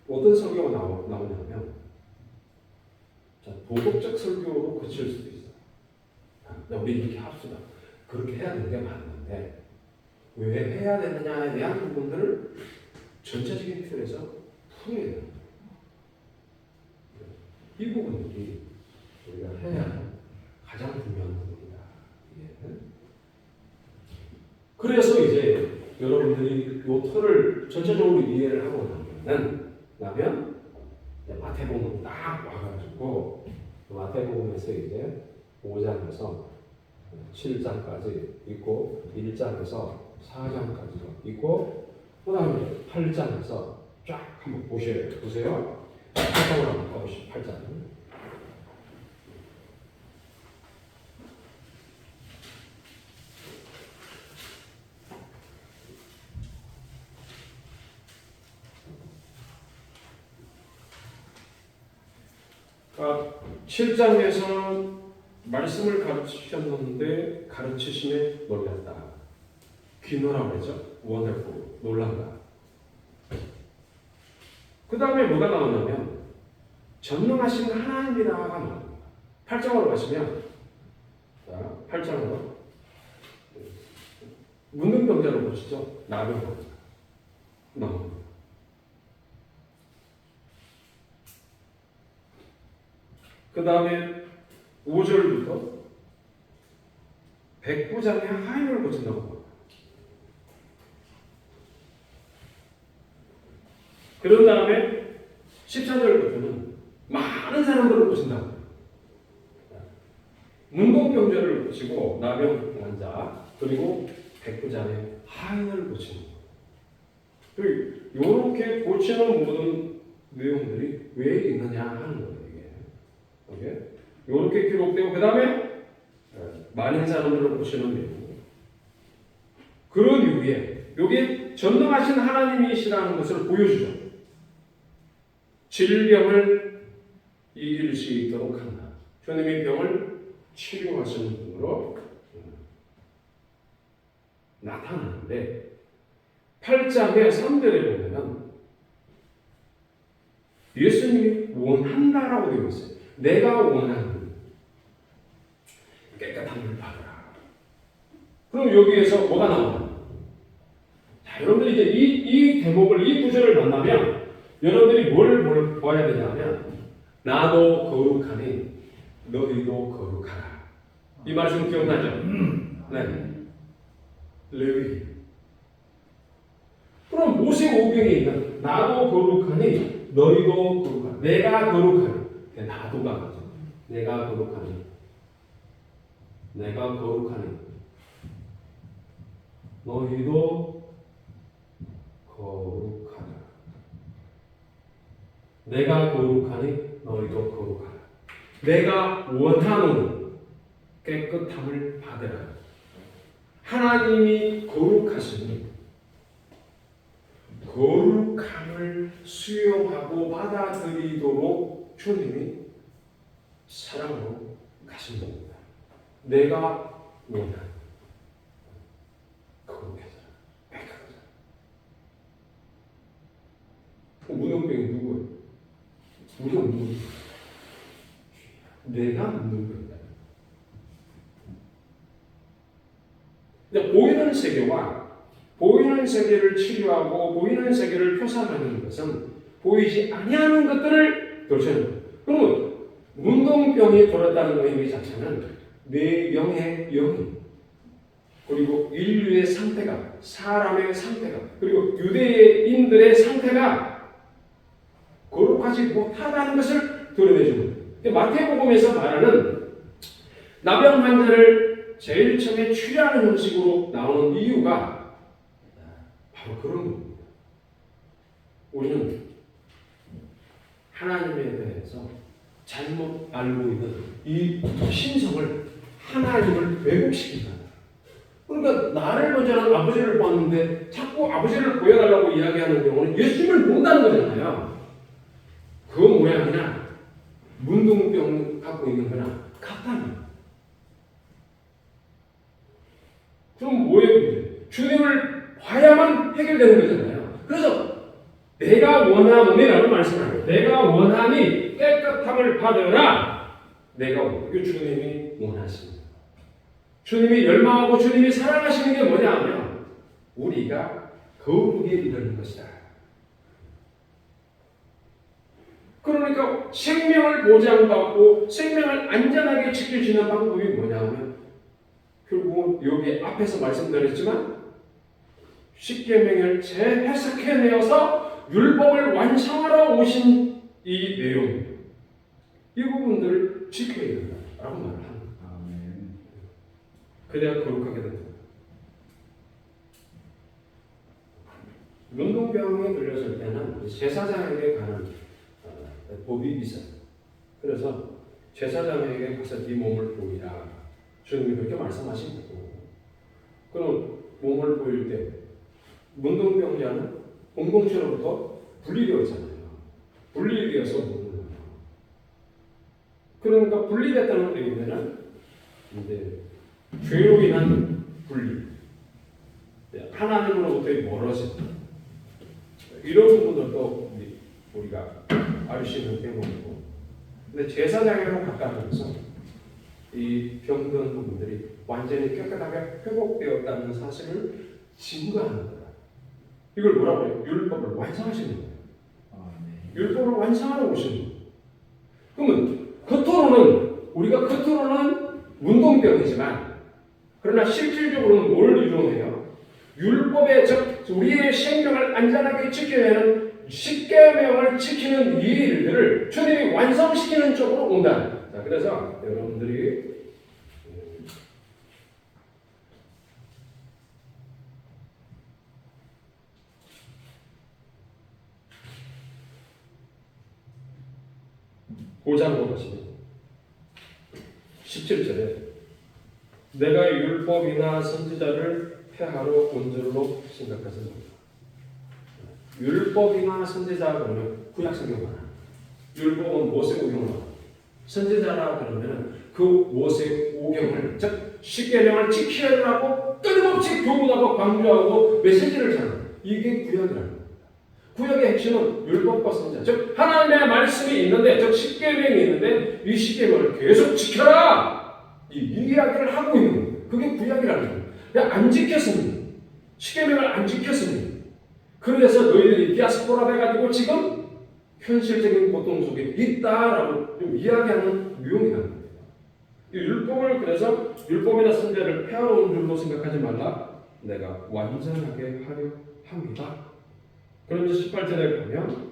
어떤 설교가 나오냐면 도덕적 설교로 그칠 수도 있어요. 우리 이렇게 합시다. 그렇게 해야 되는 게 맞는데 왜 해야 되느냐에 대한 부분들을 전체적인 틀에서 풀어야 됩니다. 이 부분들이 우리가 해야 하는 가장 중요한 부분이다. 그래서 이제 여러분들이 이 틀을 전체적으로 이해를 하고 나면 마태복음 딱 와가지고 마태복음에서 이제 5장에서 7장까지 있고 1장에서 4장까지도 있고 그 다음에 8장에서 쫙 한번 보세요. 8장으로 한번 가보시죠. 8장. 그러니까 7장에서는 말씀을 가르치셨는데 가르치심에 놀랐다. 비너라고 그랬죠. 원더풀, 놀랍다. 그 다음에 뭐가 나오냐면 전능하신 하나님이라가 나옵니다. 8장으로 가시면, 자, 8장으로 문둥병자로 보시죠. 나병 나옵니다. 그 다음에 5절부터 백부장의 하인을 고친다고 합니다. 그런 다음에 14절부터는 많은 사람들을 고친다고 합니다. 문둥병자를 고치고 나병 환자 그리고 백부장의 하인을 고치는 거예요. 이렇게 고치는 모든 내용들이 왜 있느냐 하는 거예요. 이게 이렇게 기록되고 그 다음에 많은 사람들을 고치는 내용. 그런 이후에 여기 전능하신 하나님이시라는 것을 보여주죠. 질병을 이길 수 있도록 한다. 주님이 병을 치료하시는 분으로 나타나는데 8장의 3절에 보면 예수님이 원한다라고 되어 있어요. 내가 원하는 깨끗함을 받으라. 그럼 여기에서 뭐가 나오나? 자, 여러분들이 이제 이 대목을, 이 구절을 만나면 여러분들이 뭘 봐야 되냐면 나도 거룩하니 너희도 거룩하라. 이 말씀 기억나죠? 네. 레위. 그럼 모세오경에 있는 나도 거룩하니 너희도 거룩하라. 내가 거룩하니 나도가 가죠. 내가 거룩하니 내가 거룩하니 너희도 거룩하라. 내가 거룩하니 너희도 거룩하라. 내가 원하는 깨끗함을 받으라. 하나님이 거룩하시니 거룩함을 수용하고 받아들이도록 주님이 사랑으로 가신 겁니다. 내가 원하는 거룩해져라. 깨끗해져라. 문둥병이 누구예요? 우리가 문둥병. 내가 문둥병이다. 보이는 세계와 보이는 세계를 치료하고 보이는 세계를 표상하는 것은 보이지 아니하는 것들을 교체하는 거예요. 그러면 문둥병이 돌았다는 의미 자체는 내 영의 영이 그리고 인류의 상태가 사람의 상태가 그리고 유대인들의 상태가 거룩하지 못하다는 것을 드러내주는 거예요. 마태복음에서 말하는 나병 환자를 제일 처음에 치료하는 형식으로 나오는 이유가 바로 그런 겁니다. 우리는 하나님에 대해서 잘못 알고 있는 이 신성을 하나님을 왜곡시킨다. 그러니까 나를 먼저는 아버지를 보았는데 자꾸 아버지를 보여달라고 이야기하는 경우는 예수님을 본다는 거잖아요. 그 모양이나 문둥병 갖고 있는 거나 같다는. 그럼 뭐예요? 문제? 주님을 봐야만 해결되는 거잖아요. 그래서 내가 원하노니라고 말씀하는 거예요. 내가 원하니 깨끗함을 받으라. 내가 원하니 주님이 원하십니다. 주님이 열망하고 주님이 사랑하시는 게 뭐냐 하면 우리가 거룩에 이르는 것이다. 그러니까 생명을 보장받고 생명을 안전하게 지켜주는 방법이 뭐냐 하면 결국은 여기 앞에서 말씀드렸지만 십계명을 재해석해내어서 율법을 완성하러 오신 이 내용 이 부분들을 지켜야 된다라고 말을 합니다. 그래야 거룩하게 됩니다. 문둥병에 걸렸을 때는 제사장에게 가는 법이 있어요. 그래서 제사장에게 가서 네 몸을 보이라. 주님이 그렇게 말씀하신 거고. 그럼 몸을 보일 때 문둥병자는 공동체로부터 분리되었잖아요. 분리되어서 보는 거예요. 그러니까 분리됐다는 의미는 이제 죄로 인한 분리. 하나님으로부터 멀어진다. 이런 부분들도 우리가 알 수 있는 대목이고, 근데 제사장으로 가까우면서 이 병든 부분들이 완전히 깨끗하게 회복되었다는 사실을 증거하는 거다. 이걸 뭐라고 해요? 율법을 완성하시는 거예요. 율법을 완성하러 오시는 거예요. 그러면 겉으로는 문둥병이지만, 그러나 실질적으로는 뭘 이루어내요? 율법의 우리의 생명을 안전하게 지켜내는 십계명을 지키는 이 일들을 주님이 완성시키는 쪽으로 온다. 자, 그래서 여러분들이 고장으로 보시면 17절에 내가 율법이나 선지자를 폐하러 온 줄로 생각하지 말라. 율법이나 선지자 그러면 구약성경만, 율법은 모세오경만, 선지자라 그러면 그 모세오경을 즉 십계명을 지키라고 끊임없이 교훈하고 강조하고 메시지를 전하는, 이게 구약이라는 겁니다. 구약의 핵심은 율법과 선지자, 즉 하나님의 말씀이 있는데, 즉 십계명이 있는데 이 십계명을 계속 지켜라, 이 이야기를 하고 있는 거예요. 그게 구약이라는 거예요. 안 지켰으니, 십계명을 안 지켰으니, 그래서 너희들이 디아스포라 돼가지고 지금 현실적인 고통 속에 있다라고 좀 이야기하는 유형이라는 거예요. 이 율법을, 그래서 율법이나 선지자를 폐하러 온 줄로 생각하지 말라. 내가 완전하게 하려 합니다. 그러면서 18절에 보면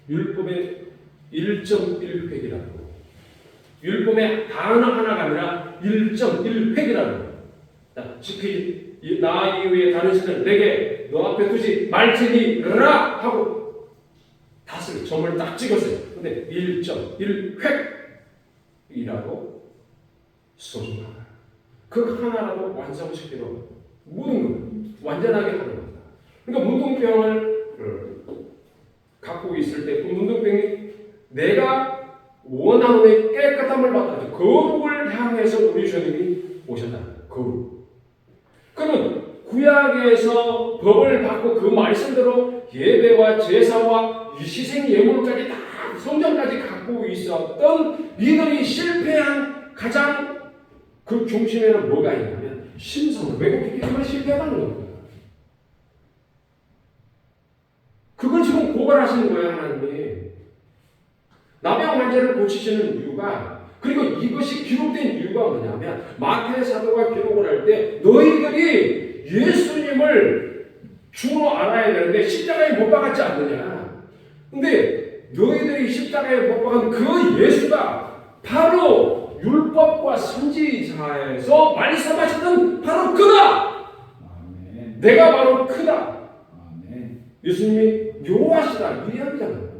율법의 1.1획이라고, 율법의 단어 하나가 아니라 1.1획이라고. 지키 나 이후에 다른 신을 내게 너 앞에 두지 말 테니라 하고 닷을 점을 딱 찍었어요. 근데 1.1획이라고 소중하다. 그 하나라도 완성시키러 모든 걸 완전하게 하는 겁니다. 그러니까 문둥병을 갖고 있을 때 그 문둥병이 내가 원하는 깨끗함을 받아서 거룩을 향해서 우리 주님이 오셨다. 거룩. 그러면 구약에서 법을 받고 그 말씀대로 예배와 제사와 희생 예물까지 다 성전까지 갖고 있었던 이들이 실패한 가장 그 중심에는 뭐가 있냐면 신성을 왜곡했기 때문에 실패하는 겁니다. 그걸 지금 고발하시는 거예요, 하나님이. 남의 관제를 고치시는 이유가, 그리고 이것이 기록된 이유가 뭐냐면 마태 사도가 기록을 할 때 너희들이 예수님을 주로 알아야 되는데 십자가에 못 박았지 않느냐. 근데 너희들이 십자가에 못 박은 그 예수가 바로 율법과 선지자에서 말씀하셨던 바로 그다. 아멘. 내가 바로 크다. 아멘. 예수님이 여호와시다 이 이야기잖아요.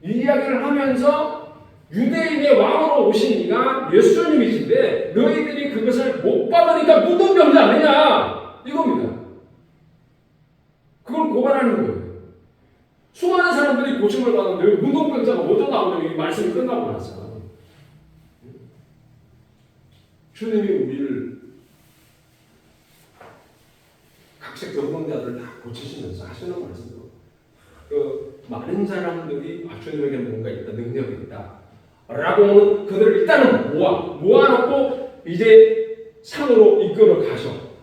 이 이야기를 하면서 유대인의 왕으로 오신 이가 예수님이신데 너희들이 그것을 못 받으니까 문둥병자 아니냐 이겁니다. 그걸 고발하는 거예요. 수많은 사람들이 고침을 받는데 문둥병자가 먼저 나오면 이 말씀이 끝나고 나서 주님이 우리를 각색 전공자들을 다 고치시면서 하시는 말씀으로 그 많은 사람들이 주님에게 뭔가 있다, 능력이 있다 라고 그들을 일단은 모아놓고 이제 산으로 이끌어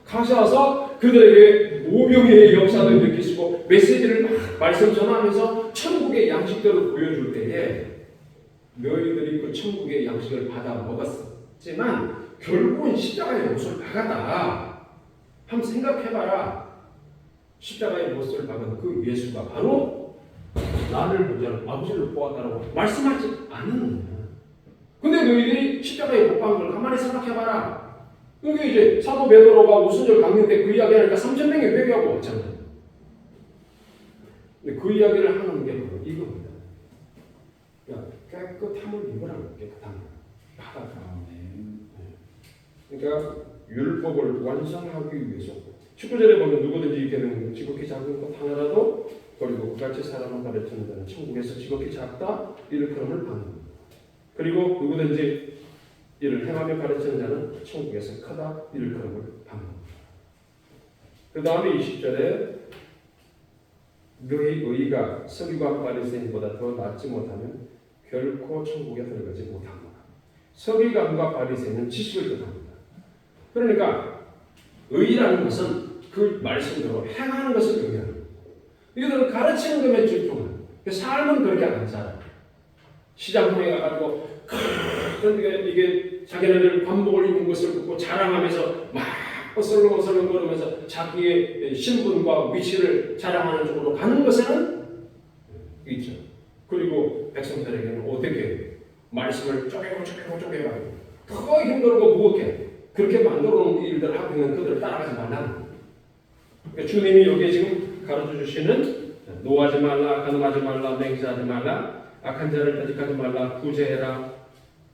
가셔서 그들에게 오병이의 역사를 느끼시고 메시지를 막 말씀 전하면서 천국의 양식들을 보여줄 때에 너희들이 그 천국의 양식을 받아 먹었지만 결국은 십자가의 못을 박았다. 한번 생각해봐라. 십자가의 못을 박은 그 예수가 바로 나를 보자는 아버지를 보았다라고 말씀하지 않는 거야. 근데 너희들이 십자가에 못 박은 걸 가만히 생각해봐라. 여기 이제 사도 베드로가 오순절 강림 때 그 이야기 하니까 3,000명이 회개하고 왔잖아요. 근데 그 이야기를 하는 게 바로 이겁니다. 깨끗함을 입으라는 깨끗함을 하다가. 그러니까 율법을 완성하기 위해서 19절에 보면 누구든지 있게 되는 지극히 작은 것 하나라도 그리고 그같이 사람을 가르치는 자는 천국에서 지극히 작다 일컬음을 받는 겁니다. 그리고 누구든지 이를 행하며 가르치는 자는 천국에서 크다 일컬음을 받는 겁니다. 그 다음에 20절에 너희 의가 서기관 바리새인보다 더 낫지 못하면 결코 천국에 들어가지 못합니다. 서기관과 바리새인은 지식을 뜻합니다. 그러니까 의라는 것은 그 말씀대로 행하는 것을 의미하는 거예요. 이들은 가르치는 것에 집중하는 거예요. 삶은 그렇게 안 살아요. 시장통에 가가지고 이게 자기네들 관복을 입은 것을 듣고 자랑하면서 막 어슬렁어슬렁 거리면서 자기의 신분과 위치를 자랑하는 쪽으로 가는 것에는 있죠. 그리고 백성들에게는 어떻게 말씀을 쪼개고 더 힘들고 무겁게 그렇게 만들어 놓은 일들을 하고 있는 그들을 따라가지 말라는 거예요. 그러니까 주님이 여기에 지금 가르쳐 주시는 노하지 말라, 간음하지 말라, 맹세하지 말라, 악한 자를 따직하지 말라, 구제해라,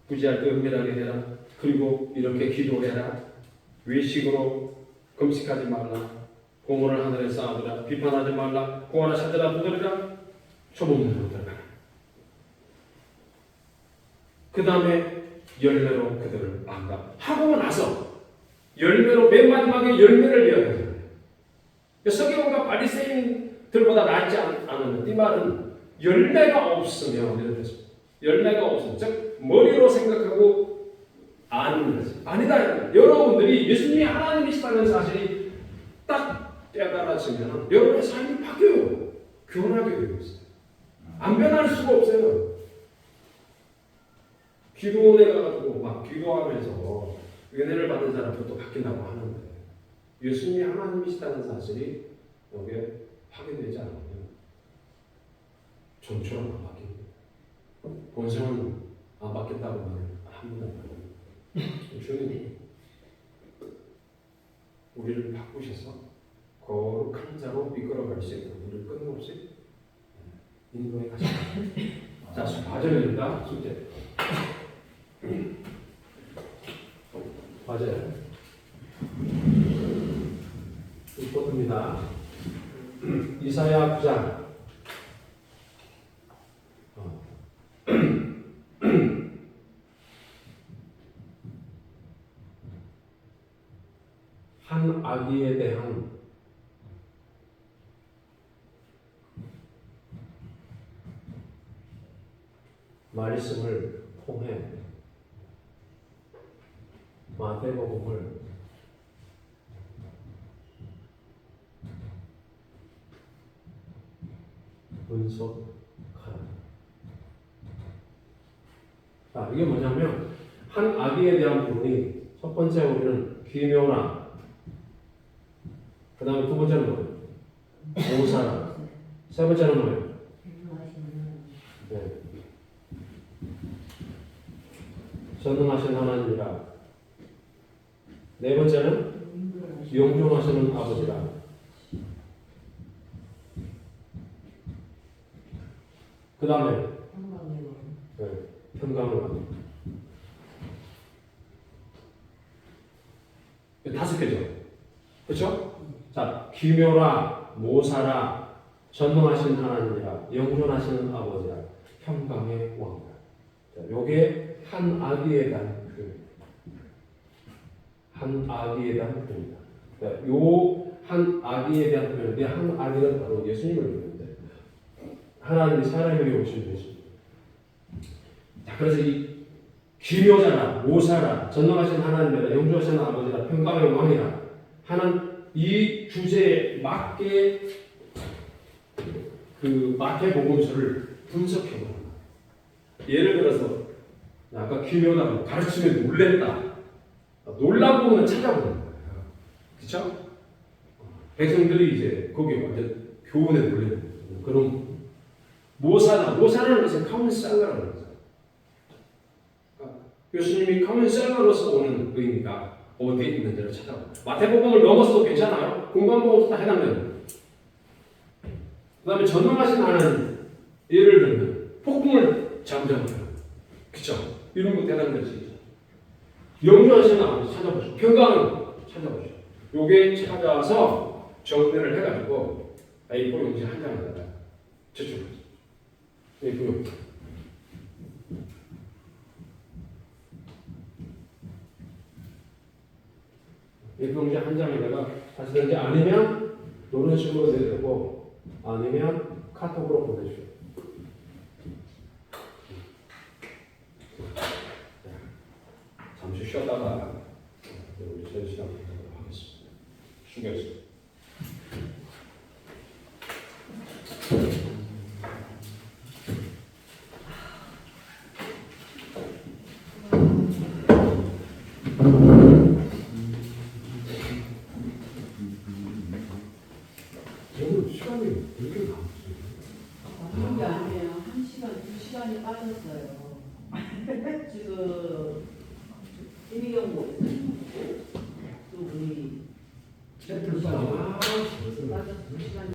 구제할 때 은밀하게 해라, 그리고 이렇게 기도해라, 외식으로 금식하지 말라, 공헌을 하늘에 쌓아두라, 비판하지 말라, 공 하나 찾으라, 두드리라, 초보문으로 들어가라. 그 다음에 열매로 그들을 안다. 하고 나서 열매로 맨 마지막에 열매를 이야기해요. 서기관과 바리새인들보다 낫지 않은 이 말은 열매가 없으면 이런 뜻입니다. 열매가 없으면 즉 머리로 생각하고 아는 거지. 아니다. 여러분들이 예수님이 하나님이시다는 사실이 딱 깨달아지면 여러분의 삶이 바뀌어요. 변하게 되고 있어요. 안 변할 수가 없어요. 기도원에 가가지고 막 기도하면서 은혜를 받는 사람도 바뀐다고 하는데 예수님이 하나님이시다는 사실이 여기에 확인되지 않으면 전처럼 안 바뀝니다. 본성은 안 바뀌었다고 말을 합니다. 주님 우리를 바꾸셔서 거룩한 자로 이끌어갈 수 있도록 우리를 끊임없이 인도해 가십니다. 자, 4절입니다. 숙제. 맞아요. 이것입니다. 이사야 9장. 한 아기에 대한 말씀을 통해 마태복음을 분석하라. 자, 이게 뭐냐면 한 아기에 대한 부분이 첫 번째 우리는 기묘나, 그 다음에 두 번째는 뭐예요? 모사라. 세 번째는 뭐예요? 네. 전능하신 하나님이라. 네 번째는 영존하시는 아버지라. 그 다음에 평강을 합니다. 다섯 개죠. 그렇죠? 자, 기묘라, 모사라, 전능하신 하나님이라, 영존하시는 아버지라, 평강의 왕이라. 자, 요게 한 아기에 대한 표현입니다. 한 아기에 대한 표현입니다. 자, 요 한 아기에 대한 표현, 한 아기는 바로 예수님을 얘기하는데 하나님이 사람에게 오신 예수님. 자, 그래서 이 기묘자라, 모사라, 전능하신 하나님이라, 영존하신 아버지라, 평강의 왕이라 하는 이 주제에 맞게 그 마태복음서를 분석해 보는 거예요. 예를 들어서 아까 기묘다 가르치면 놀랬다. 놀란 부분을 찾아보는 거예요. 그렇죠? 백성들이 이제 거기에 완전 교훈에 놀리는 거예요. 그럼 모사라는 것은 카운셀러라는 거죠. 교수님이 카운셀러로서 오는 의미가 어디에 있는지를 찾아봐요. 마태복음을 넘어서도 괜찮아요. 공관복음도 다 해당됩니다. 그 다음에 전능하신 하나님, 예를 들면 폭풍을 잠잠하라. 그쵸? 이런 거 해당되지. 영존하신 아버지 찾아보시고 평강을 찾아보시고 요게 찾아서 정리를 해가지고 A4 용지 한 장에다가 제출합니다. A4 용지. A4 용지 한 장에다가 하시든지 아니면 이런 식으로 내고 아니면 카톡으로 보내주세요. 잠시 쉬었다가 우리 제 시간 하도록 하겠습니다. 쉬겠습니다. 오늘 시간이 되게 많으세요. 그런 게 아니에요. 1시간, 2시간이 빠졌어요. 지금 김희경 고 또 우리 아, 빠졌어. 시간이